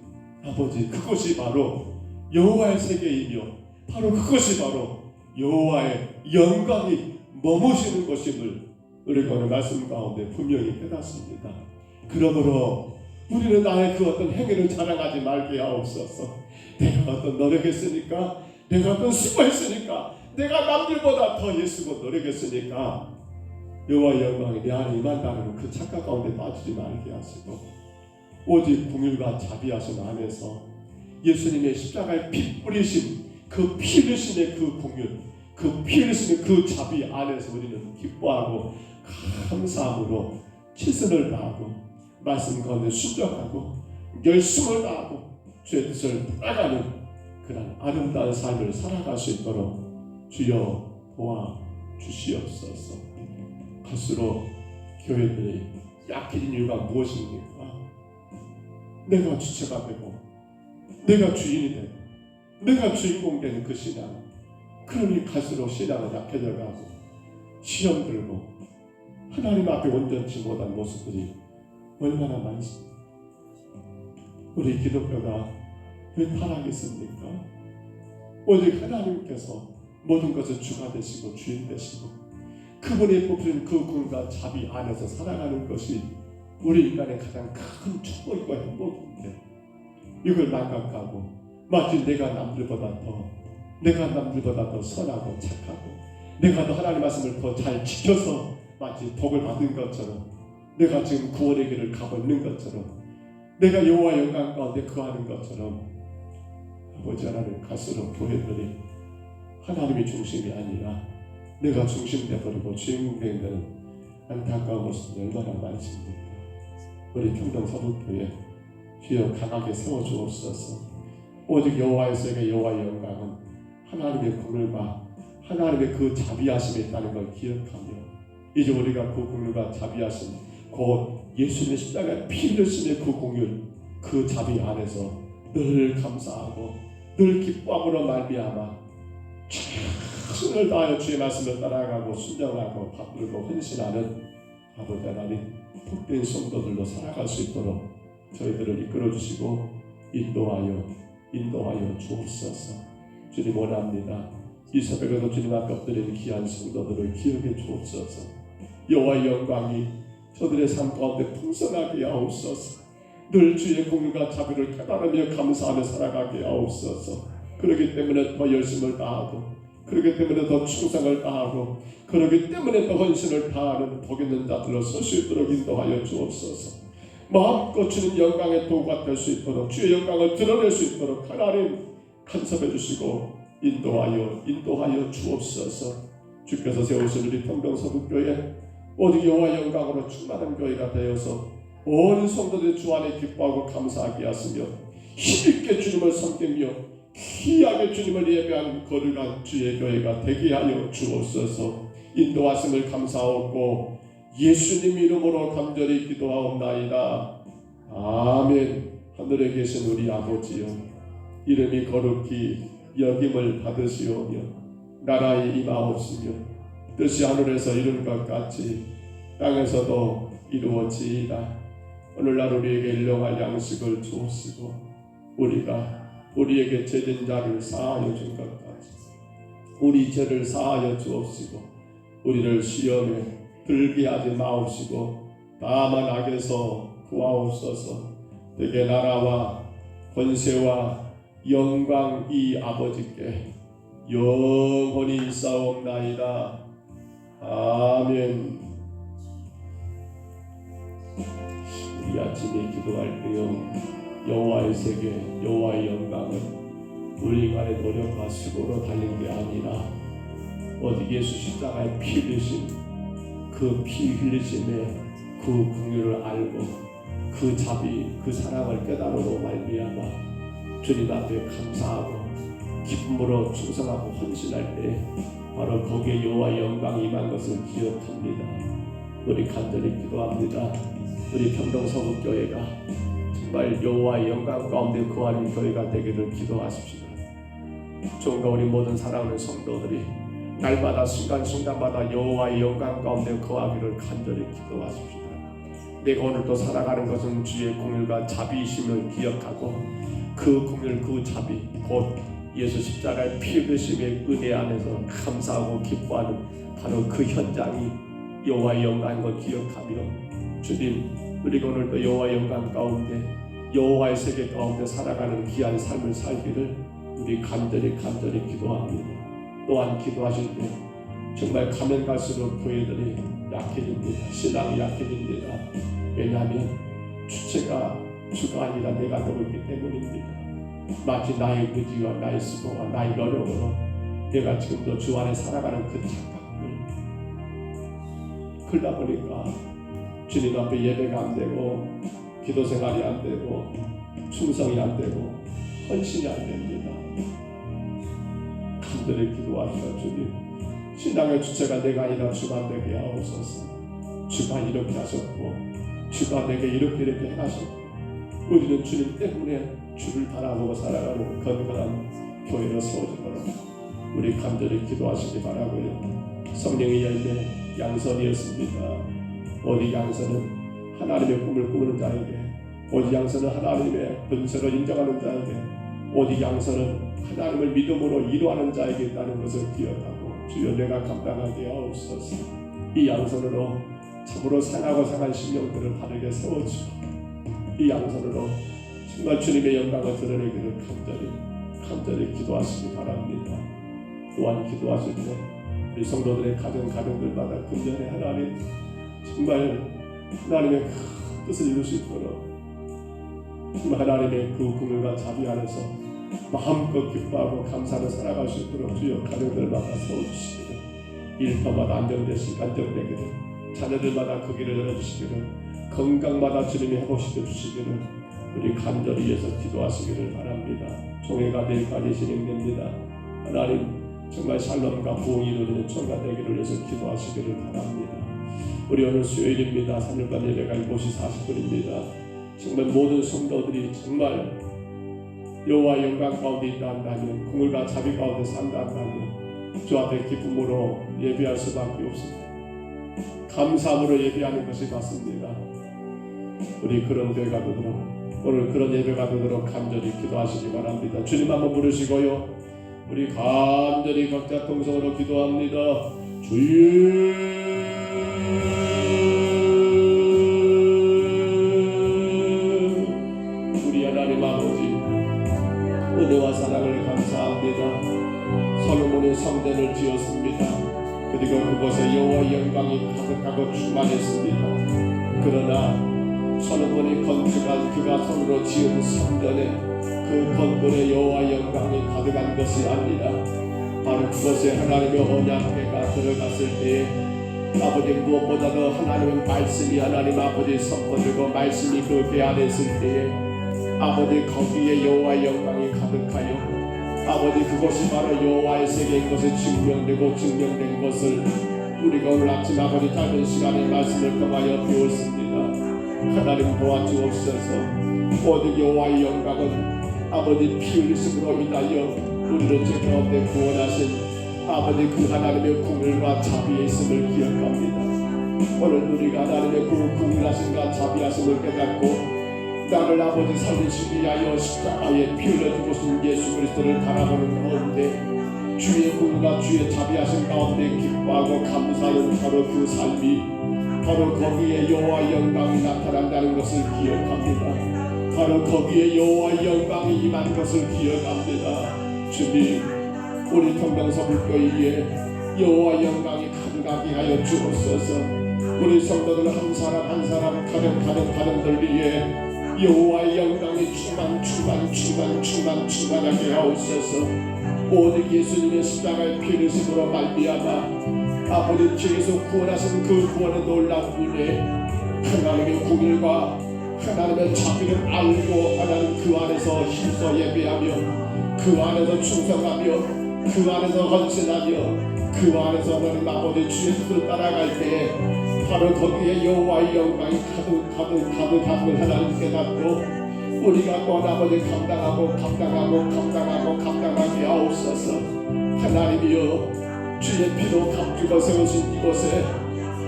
아버지, 그것이 바로 여호와의 세계이며 바로 그것이 바로 여호와의 영광이 머무시는 것임을 우리가 오늘 말씀 가운데 분명히 깨닫습니다. 그러므로 우리는 나의 그 어떤 행위를 자랑하지 말게 하옵소서. 내가 어떤 노력했으니까, 내가 어떤 수고했으니까, 내가 남들보다 더 예수고 노력했으니까 여호와의 영광이 내 안에 임한다는 그 착각 가운데 빠지지 말게 하시고 오직 긍휼과 자비하심 안에서 예수님의 십자가의 피 뿌리신 그 피 흘리심의 그 긍휼, 그 피 흘리심의 그 자비 안에서 우리는 기뻐하고 감사함으로 최선을 다하고 말씀 가운데 순종하고 열심을 다하고 주의 뜻을 따라가는 그런 아름다운 삶을 살아갈 수 있도록 주여 도와주시옵소서. 갈수록 교회들이 약해진 이유가 무엇입니까? 내가 주체가 되고 내가 주인이 되고 내가 주인공 되는 그 신앙, 그러니 갈수록 신앙은 약해져 가고 시험 들고 하나님 앞에 온전치 못한 모습들이 얼마나 많습니까? 우리 기독교가 왜 타락했습니까? 오직 하나님께서 모든 것을 주가 되시고 주인 되시고 그분이 뽑으신 그 공과 자비 안에서 살아가는 것이 우리 인간의 가장 큰 축복이고 행복인데, 이걸 망각하고 마치 내가 남들보다 더 선하고 착하고 내가 더 하나님 말씀을 더 잘 지켜서 마치 복을 받은 것처럼, 내가 지금 구원의 길을 가고 있는 것처럼, 내가 여호와 영광 가운데 거하는 것처럼 아버지 하나님 가슴으로 보여드리 하나님이 중심이 아니라 내가 중심 되어버리고 주인공 되는 안타까운 모습이 얼마나 많습니까? 우리 평동 서북교회 주여 강하게 세워주옵소서. 오직 여호와의 여호와의 영광은 하나님의 공을과 하나님의 그 자비하심이 있다는 걸 기억하며, 이제 우리가 그 공의가 자비하심, 곧 예수님의 십자가에 피 흘리심의 그 공의, 그 자비 안에서 늘 감사하고 늘 기뻐함으로 말미암아 최선을 다하여 주의 말씀을 따라가고 순종하고 받들고 헌신하는 아버지 하나님, 복된 성도들로 살아갈 수 있도록 저희들을 이끌어 주시고 인도하여 주옵소서. 주님 원합니다. 이 새벽에도 주님 앞에 엎드리는 귀한 성도들을 기억해 주옵소서. 여호와의 영광이 저들의 삶 가운데 풍성하게 하옵소서. 늘 주의 공의와 자비를 깨달으며 감사하며 살아가게 하옵소서. 그렇기 때문에 더 열심을 다하고, 그렇기 때문에 더 충성을 다하고, 그렇기 때문에 더 헌신을 다하는 복 있는 자들로 설 수 있도록 인도하여 주옵소서. 마음껏 주는 영광의 도구가 될 수 있도록, 주의 영광을 드러낼 수 있도록 하나님 간섭해 주시고 인도하여 주옵소서. 주께서 세우신 우리 평동 서북교회 오직 여호와 영광으로 충만한 교회가 되어서 온 성도들이 주 안에 기뻐하고 감사하게 하시며 힘있게 주님을 섬기며 귀하게 주님을 예배하는 거룩한 주의 교회가 되게 하여 주옵소서. 인도하심을 감사하고 예수님 이름으로 간절히 기도하옵나이다. 아멘. 하늘에 계신 우리 아버지여, 이름이 거룩히 여김을 받으시오며 나라에 임하옵시며 뜻이 하늘에서 이룬 것 같이 땅에서도 이루어지이다. 오늘날 우리에게 일용할 양식을 주옵시고 우리에게 죄진 자를 사하여 준 것 같이 우리 죄를 사하여 주옵시고 우리를 시험에 들게 하지 마옵시고 다만 악에서 구하옵소서. 되게 나라와 권세와 영광이 아버지께 영원히 있사옵나이다. 아멘. 우리 아침에 기도할 때요, 여호와의 세계, 여호와의 영광은 우리 인간의 노력과 수고로 달린 게 아니라 오직 예수 십자가의 피 흘리심, 그 피 흘리심의 그 긍휼을 알고 그 자비, 그 사랑을 깨달음으로 말미암아 주님 앞에 감사하고 기쁨으로 충성하고 헌신할 때 바로 거기에 여호와의 영광이 임한 것을 기억합니다. 우리 간절히 기도합니다. 우리 평동 서북교회가 정말 여호와의 영광 가운데 거하는 교회가 되기를 기도하십시오. 정말 우리 모든 사랑하는 성도들이 날마다 순간순간마다 여호와의 영광 가운데 거하기를 간절히 기도하십시오. 내가 오늘도 살아가는 것은 주의 공의와 자비이심을 기억하고 그 공의, 그 자비, 곧 예수 십자가의 피 흘리심의 은혜 안에서 감사하고 기뻐하는 바로 그 현장이 여호와의 영광인 걸 기억하며 주님, 우리가 오늘도 여호와의 영광 가운데 여호와의 세계 가운데 살아가는 귀한 삶을 살기를 우리 간절히 기도합니다. 또한 기도하실 때 정말 가면 갈수록 교회들이 약해집니다. 신앙이 약해집니다. 왜냐하면 주체가 주가 아니라 내가 되고 있기 때문입니다. 마치 나의 의지와 나의 수고와 나의 노력으로 내가 지금도 주 안에 살아가는 그 착각을 그러다 보니까 주님 앞에 예배가 안 되고 기도 생활이 안 되고 충성이 안 되고 헌신이 안 됩니다. 간절히 기도하시라. 주님, 신앙의 주체가 내가 아니라 주가 되게 하옵소서. 주가 이렇게 하셨고 주가 내게 이렇게 행하셨고 우리는 주님 때문에 주를 바라보고 살아가는 건강한 교회로 세워지도록 우리 간절히 기도하시기 바라고요. 성령의 열매 양선이었습니다. 어디 양선은 하나님의 꿈을 꾸는 자에게, 어디 양선은 하나님의 본성을 인정하는 자에게, 어디 양선은 하나님을 믿음으로 이루하는 자에게 있다는 것을 기억하고 주여 내가 감당하게 하옵소서. 이 양손으로 참으로 상하고 상한 심령들을 바르게 세워주고 이 양손으로 정말 주님의 영광을 드러내기를 간절히 기도하시기 바랍니다. 또한 기도하실 때 우리 성도들의 가정들마다 금전의 하나님 정말 하나님의 큰 뜻을 이룰 수 있도록 정말 하나님의 그 긍휼과 자비 안에서 마음껏 기뻐하고 감사하며 살아갈 수 있도록 주여 가정들마다 세워주시기를, 일터마다 안정되기를, 자녀들마다 그 길을 열어주시기를, 건강마다 주님이 회복시켜 주시기를 우리 간절히 위해서 기도하시기를 바랍니다. 총회가 내일까지 진행됩니다. 하나님 정말 샬롬과 부흥이 이루어지는 총회가 되기를 위해서 기도하시기를 바랍니다. 우리 오늘 수요일입니다. 3일간 예배가 7시 40분입니다. 정말 모든 성도들이 정말 여호와 영광 가운데 있다 한다면, 긍휼과 자비 가운데 산다 한다면 주 앞에 기쁨으로 예배할 수밖에 없습니다. 감사함으로 예배하는 것이 맞습니다. 우리 그런 교회가 되도록, 오늘 그런 예배가 되도록 간절히 기도하시기 바랍니다. 주님 한번 부르시고요, 우리 간절히 각자 통성으로 기도합니다. 주여 은혜와 사랑을 감사합니다. 솔로몬의 성전을 지었습니다. 그리고 그곳에 여호와의 영광이 가득하고 충만했습니다. 그러나 솔로몬이 건축한 그가 손으로 지은 성전에 그 건물에 여호와의 영광이 가득한 것이 아니라 바로 그곳에 하나님의 언약궤가 들어갔을 때에 아버지 무엇보다도 하나님의 말씀이 하나님 아버지 선포되고 말씀이 그 궤 안에 있을 때에 아버지 거기에 여호와의 영광이 가득하여 아버지 그것이 바로 여호와의 세계인 것에 증명된 것을 우리가 오늘 아침 아버지 짧은 시간에 말씀을 통하여 배웠습니다. 하나님 도와주옵소서. 오직 여호와의 영광은 아버지 피 흘리심으로 인하여 우리를 죄 가운데 구원하신 아버지 그 하나님의 긍휼과 자비에 있음을 기억합니다. 오늘 우리가 하나님의 그 긍휼하심과 자비하심을 깨닫고 나를 아버지 살리시기 위하여 십자가에 피 흘려 죽으신 예수 그리스도를 바라보는 가운데 주의 긍휼과 주의 자비하심 가운데 기뻐하고 감사하는 바로 그 삶이 바로 거기에 여호와의 영광이 나타난다는 것을 기억합니다. 바로 거기에 여호와의 영광이 임한 것을 기억합니다. 주님, 우리 평강서불교회에 여호와의 영광이 가득하게 하여 주옵소서. 우리 성도들 한 사람 한 사람 가정들 위에 여호와의 영광이 충만하게 하옵소서. 오직 예수님의 십자가의 피 흘리심으로 말미암아 아버지 죄에서 구원하신 그 구원의 놀라운 은혜, 하나님의 긍휼과 하나님의 자비를 알고 하나님 그 안에서 힘써 예배하며 그 안에서 충성하며 그 안에서 헌신하며 그 안에서 하나님 아버지 주의 뜻을 따라갈 때 바로 거기에 여호와의 영광이 가득함을 하나님 깨닫고 우리가 또 아버지 감당하게 하옵소서. 하나님이여, 주의 피로 감추고 세우신 이곳에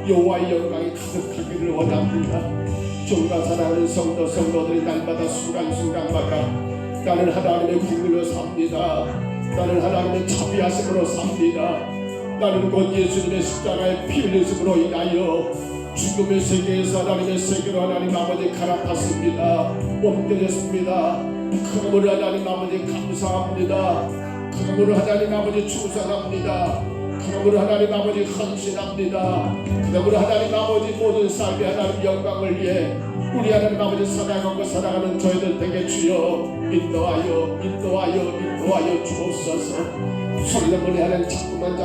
여호와의 영광이 가득하기를 원합니다. 종과 사랑하는 성도들이 날마다 순간마다 나는 하나님의 긍휼로 삽니다. 나는 하나님의 자비하심으로 삽니다. 나는 곧 예수님의 십자가의 피 흘리심으로 인하여 죽음의 세계에서 하나님의 세계로 하나님 아버지 갈아탔습니다. 옮겨졌습니다. 그러므로 하나님 아버지 감사합니다. 그러므로 하나님 아버지 충성합니다. 그러므로 하나님 아버지 헌신합니다. 그러므로 하나님 아버지 모든 삶에 하나님 영광을 위해 우리 하나님 아버지 살아가는 저희들 되게 주여 인도하여 주옵소서. 솔로몬이 하는 자꾸만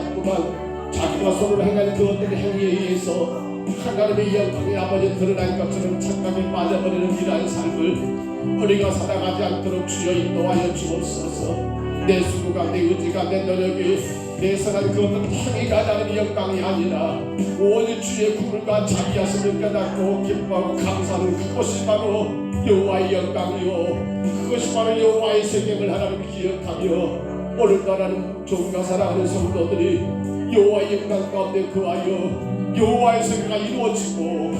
자기가 손으로 행한 그 어떤 행위에 의해서 하나님의 영광이 아버지 드러난 것처럼 착각에 빠져버리는 이러한 삶을 우리가 살아가지 않도록 주여 인도하여 주옵소서. 내 수고가 내 의지가 내 노력이 내 선한 그 어떤 행위가 하나님의 영광이 아니라 오직 주의 긍휼과 자비하심을 깨닫고 기뻐하고 감사하는 그것이 바로 여호와의 영광이요, 그것이 바로 여호와의 세계임을 하나님 기억하며 오늘도 하나님 종과 사랑하는 성도들이 여호와의 영광 가운데 거하여 여호와의 세계가 이루어지고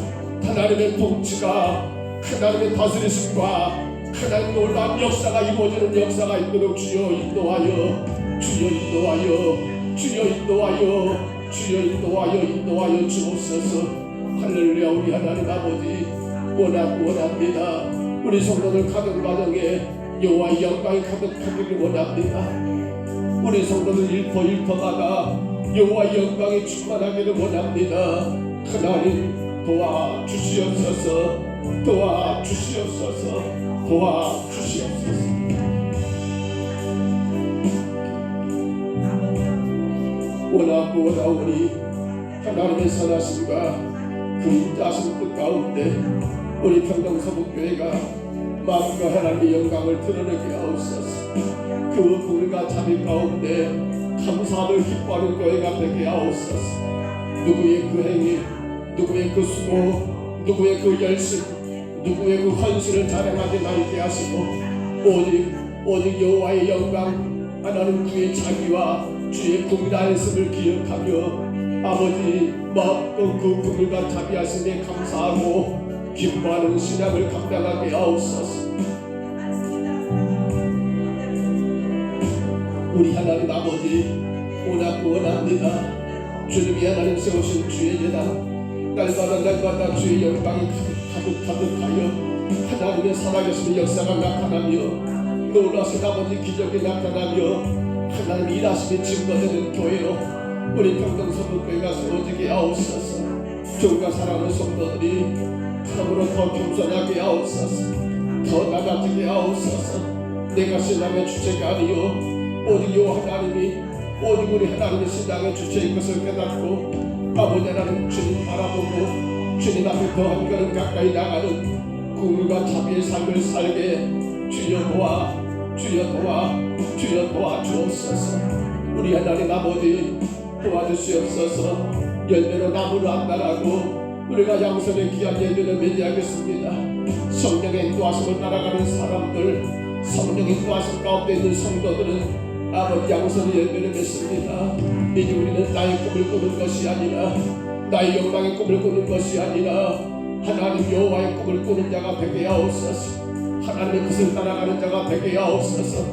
하나님의 통치가 하나님의 다스리심과 하나님 놀라운 역사가 이루어지는 역사가 있도록 주여 인도하여 주여 인도하여 주옵소서. 할렐루야. 우리 하나님 아버지 원합니다. 우리 성도들 가정에 여호와의 영광이 가득하기를 원합니다. 우리 성도들 일터마다 여호와의 영광이 충만하기를 원합니다. 하나님 도와주시옵소서. 원하오니 하나님의 선하심과 그 인자하신 뜻 가운데 우리 평동서북교회가 마음과 하나님의 영광을 드러내게 하옵소서. 그 불과 자비 가운데 감사를 기뻐하는 교회가 되게 하옵소서. 누구의 그 행위, 누구의 그 수고, 누구의 그 열심, 누구의 그 헌신을 자랑하지 말게 하시고 오직 여호와의 영광 하나님 주의 자기와 주의 국리하였음을 기억하며 아버지 마음껏 그 국리가 자비하심에 감사하고 기뻐하는 신앙을 감당하게 하옵소서. 우리 하나님 아버지 원합니다. 주님이 하나님 세우신 주의 제단 날마다 주의 영광이 가득하여 하나님의 살아계신 역사가 나타나며 놀라신 아버지 기적이 나타나며 하나님의 일하심이 증거되는 교회로 우리 평동서북교회가 세워지게 하옵소서. 주가 사랑하는 성도들이 참으로 더 겸손하게 하옵소서. 더 낮아지게 하옵소서. 내가 신앙의 주체가 아니요 오직 요 하나님이 오직 우리 하나님의 신앙의 주체인 것을 깨닫고 아버지 하나님 주님 바라보고 주님 앞에 더 한 걸음 가까이 나가는 국물과 자비의 삶을 살게 주여 도와 주옵소서. 우리 하나님 아버지 도와주시옵소서. 열매로 나무를 안 따라고 우리가 양손에 귀한 열매를 맺어야겠습니다. 성령의 인도하심을 따라가는 사람들, 성령의 인도하심 가운데 있는 성도들은 아버지 양손의 열매를 맺습니다. 이제 우리는 나의 꿈을 꾸는 것이 아니라 나의 영광의 꿈을 꾸는 것이 아니라 하나님 여호와의 꿈을 꾸는 자가 되게 하옵소서. 하나님의 뜻을 따라가는 자가 되게 하옵소서.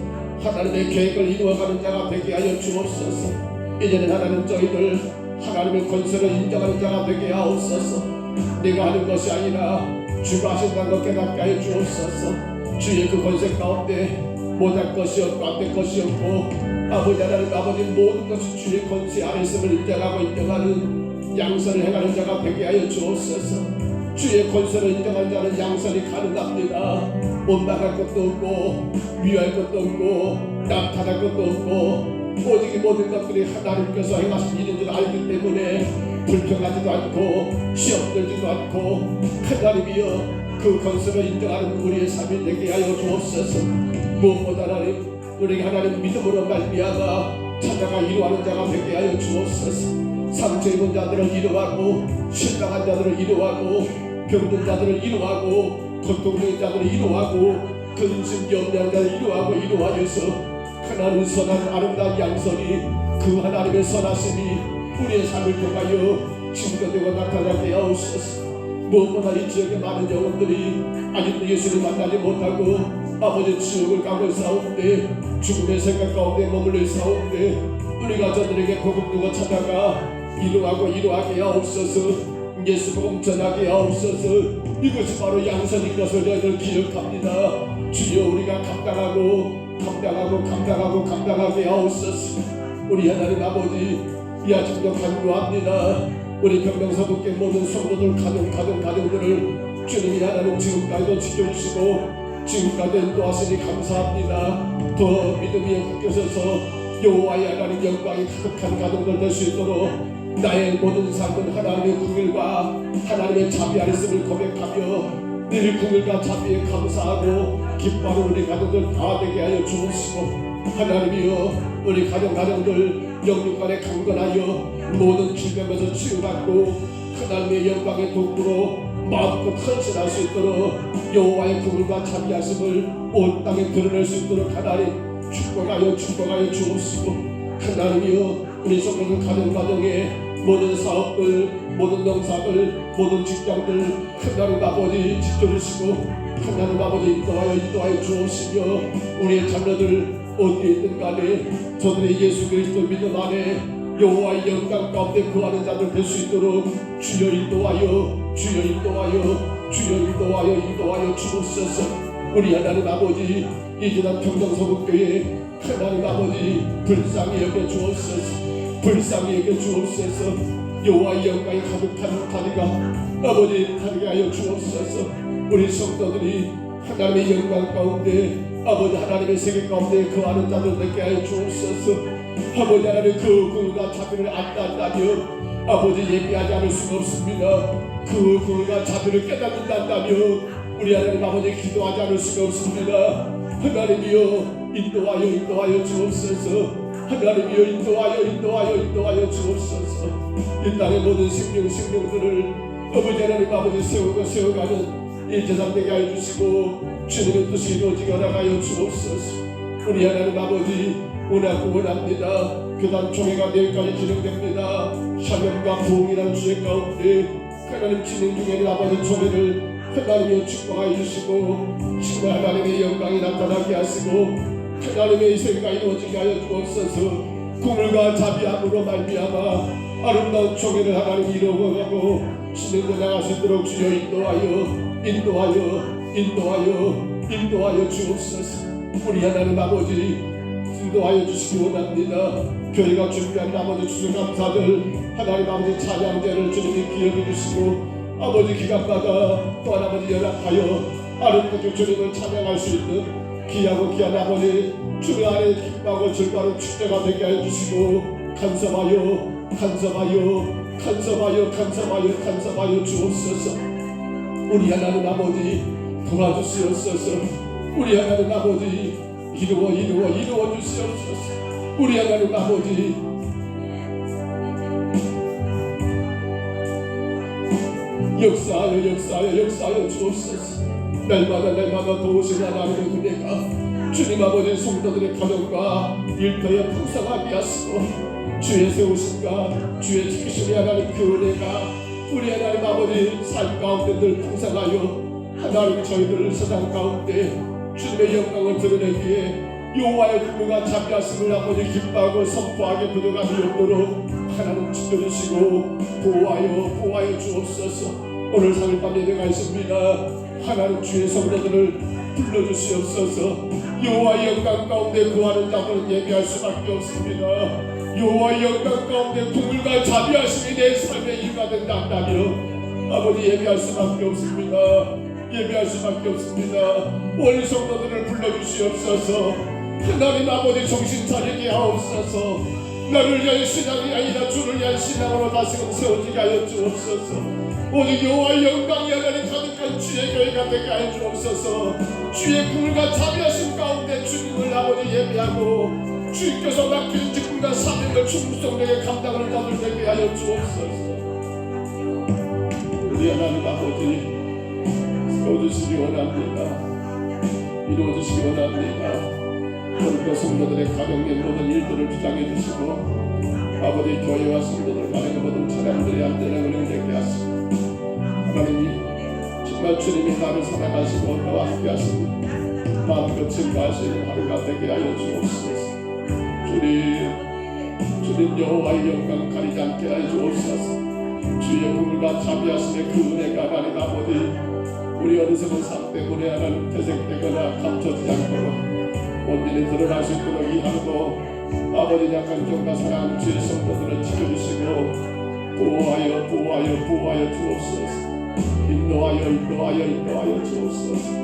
하나님의 계획을 이루어가는 자가 되게 하여 주옵소서. 이제는 하나님 저희들 하나님의 권세를 인정하는 자가 되게 하옵소서. 내가 하는 것이 아니라 주가 하신다는 것 깨닫게 하여 주옵소서. 주의 그 권세 가운데 못할 것이 없고 안 될 것이 없고 아버지 하나님 아버지 모든 것이 주의 권세 아래 있음을 인정하는 양선을 행하는 자가 되게 하여 주옵소서. 주의 권세를 인정하는 자는 양선이 가능합니다. 원망할 것도 없고 미워할 것도 없고 나타날 것도 없고 오직 이 모든 것들이 하나님께서 행하신 일인 줄 알기 때문에 불평하지도 않고 시험들지도 않고 하나님이여 그 권세를 인정하는 우리의 삶이 되게 하여 주옵소서. 무엇보다 하나님 우리가 하나님 믿음으로 말미암아 찾아가 이루하는 자가 되게 하여 주옵소서. 상처 입은 자들을 이루하고 실망한 자들을 이루하고 병든 자들을 이루하고 고통적인 자들을 이루하고 근심 염려한 자들을 이루하여서 하나님 선한 아름다운 양선이 그 하나님의 선하심이 우리의 삶을 통하여 증거되고 나타나게 하옵소서. 무엇보다 이 지역의 많은 영혼들이 아직도 예수를 만나지 못하고 아버지 지옥을 가고 싸우는데 죽음의 생각 가운데 머물러 싸우는데 우리가 저들에게 복음 주고 찾아가 이루하게 하옵소서. 예수 복음 전하게 하옵소서. 이것이 바로 양선인 것을 저희들 기억합니다. 주여 우리가 감당하게 하옵소서. 우리 하나님 아버지 이 아침도 간구합니다. 우리 평동서북교회 모든 성도들 가정들을 주님이 하나님 지금까지도 지켜주시고 지금까지 인도하시니 감사합니다. 더 믿음이 굳혀져서 여호와의 하나님 영광이 가득한 가정들 될 수 있도록 나의 모든 삶은 하나님의 국일과 하나님의 자비 아래있음을 고백하며 늘 국일과 자비에 감사하고 기뻐하는 우리 가정들 다 되게 하여 주옵시고 하나님이여 우리 가정들 영육간에 강건하여 모든 질병에서 치유받고 하나님의 영광의 도구로 마음껏 헌신할 수 있도록 여호와의 국일과 자비하심을 온 땅에 드러낼 수 있도록 하나님 축복하여 주옵시고 하나님이여 우리 성도들 가정에 모든 사업들, 모든 농사들, 모든 직장들 하나님 아버지 지켜주시고 하나님 아버지 인도하여 주옵시며 우리의 자녀들 어디에 있든 간에 저들의 예수 그리스도 믿음 안에 여호와의 영광 가운데 거하는 자들 될 수 있도록 주여 인도하여 주여 인도하여 주여 인도하여 주옵소서. 우리 하나님 아버지 이제는 평정서북교회 하나님 아버지 불쌍히 여겨 주옵소서. 불쌍히 여겨 주옵소서. 여호와의 영광이 가득한 다리가 아버지 다리게 하여 주옵소서. 우리 성도들이 하나님의 영광 가운데 아버지 하나님의 세계 가운데 거하는 자들 되게 하여 주옵소서. 아버지 하나님 그 구원과 자비를 안다면 아버지 얘기하지 않을 수가 없습니다. 그 구원과 자비를 깨닫는다면 우리 하나님 아버지 기도하지 않을 수가 없습니다. 하나님이여 인도하여 주옵소서. 하나님이여 인도하여 주옵소서. 이 땅의 모든 생명들을 아버지 하나님 아버지 세워가는 이 재단 되게 하여 주시고 주님의 뜻이 이루어지게 허락하여 주옵소서. 우리 하나님 아버지 원합니다. 교단 총회가 내일까지 진행됩니다. 사명과 부흥이라는 주의 가운데 하나님 진행 중에는 아버지 총회를 하나님이여 축복하여 주시고 정말 하나님의 영광이 나타나게 하시고 하나님의 생각이 이루어지게 하여 주옵소서. 공을과 자비함으로 말미암아 아름다운 총회를 하나님 이루어가고 진행돼 나갈 수 있도록 주여 인도하여 주옵소서. 우리 하나님 아버지 인도하여 주시기 원합니다. 교회가 준비한 나머지 추수감사들 하나님 아버지 찬양제를 주님이 기억해 주시고 아버지 기간마다 또 아버지 연락하여 아름답게 주님을 찬양할 수 있는 귀하고 귀한 아버지 주님 안에 기뻐하고 즐거운 축제가 되게 하여 주시고 간섭하여 주옵소서. 우리 하나님 아버지 도와주시옵소서. 우리 하나님 아버지 이루어 주시옵소서. 우리 하나님 아버지 역사하여 주옵소서. 날마다 도우신 하나님의 은혜가 주님 아버지 성도들의 가정과 일터에 풍성하게 하시고 주의 세우심과 주의 지키심이 하나님 그 은혜가 우리 하나님 아버지 삶 가운데 늘 풍성하여 하나님 저희들 세상 가운데 주님의 영광을 드러내기에 여호와의 긍휼과 자비하심을 아버지 기뻐하고 선포하게 부족함이 없도록 하나님 지켜주시고 보호하여 주옵소서. 오늘 3일밤 예배가 있습니다. 하나님 주의 성도들을 불러주시옵소서. 여호와의 영광 가운데 구하는 자들은 예배할 수밖에 없습니다. 여호와의 영광 가운데 긍휼과 자비하심이 내 삶의 이유가 된다면 아버지 예배할 수밖에 없습니다. 온 성도들을 불러주시옵소서. 하나님 아버지 정신 차리게 하옵소서. 나를 위한 신앙이 아니라 주를 위한 신앙으로 다시금 세워지게 하여 주옵소서. 오직 여호와의 영광이 하나님 가득한 주의 교회가 되게 하여 주옵소서. 주의 긍휼과 자비하심 가운데 주님을 아버지 예배하고 주님께서 맡긴 직분과 사명을 충성되게 감당하는 자들 되게 하여 주옵소서. 우리 하나님 아버지 세워주시기 원합니다. 이루어주시기 원합니다. 오늘도 성도들의 가정의 모든 일들을 주장해 주시고 아버지 교회와 성도들 간의 모든 차량들의 안전을 은행되게 하시고 하나님이 정말 주님이 나를 사랑하시고 나와 함께 하시고 마음껏 증거하시는 하루가 되게 하여 주옵소서. 주님 여호와의 영광 가리지 않게 하여 주옵소서. 주의 긍휼과 자비하심의 그 은혜가 하나님 아버지 우리 어리석은 삶 때문에 하나님 퇴색되거나 감춰지지 않도록 온전히 드러날 수 있도록 이하고 아버지 약한 종과 사랑하는 주의 성도들을 지켜주시고 보호하여 주옵소서. 인도하여 주옵소서.